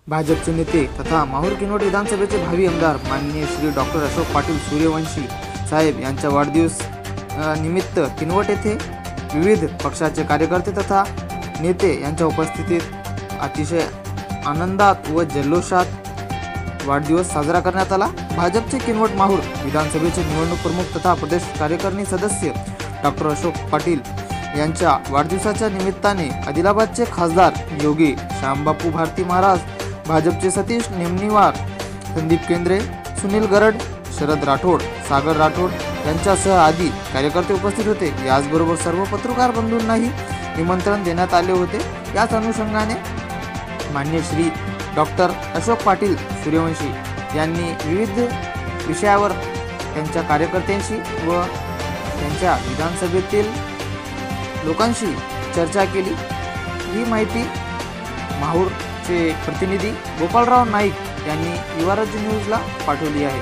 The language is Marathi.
भाजपचे नेते तथा माहूर किनवट विधानसभेचे भावी आमदार माननीय श्री डॉक्टर अशोक पाटील सूर्यवंशी साहेब यांच्या वाढदिवस निमित्त किनवट येथे विविध पक्षाचे कार्यकर्ते तथा नेते यांच्या उपस्थितीत अतिशय आनंदात व जल्लोषात वाढदिवस साजरा करण्यात आला। भाजपचे किनवट माहूर विधानसभेचे निवडणूक प्रमुख तथा प्रदेश कार्यकारिणी सदस्य डॉक्टर अशोक पाटील यांच्या वाढदिवसाच्या निमित्ताने आदिलाबादचे खासदार योगी श्यामबापू भारती महाराज, भाजपचे सतीश नेमणीवार, संदीप केंद्रे, सुनील गरड, शरद राठोड, सागर राठोड यांच्यासह आदी कार्यकर्ते उपस्थित होते। याचबरोबर सर्व पत्रकार बंधूंनाही निमंत्रण देण्यात आले होते। याच अनुषंगाने माननीय श्री डॉक्टर अशोक पाटील सूर्यवंशी यांनी विविध विषयावर त्यांच्या कार्यकर्त्यांशी व त्यांच्या विधानसभेतील लोकांशी चर्चा केली। ही माहिती माहूरचे प्रतिनिधी गोपाळराव नाईक यांनी युवा राज्य न्यूजला पाठवली आहे।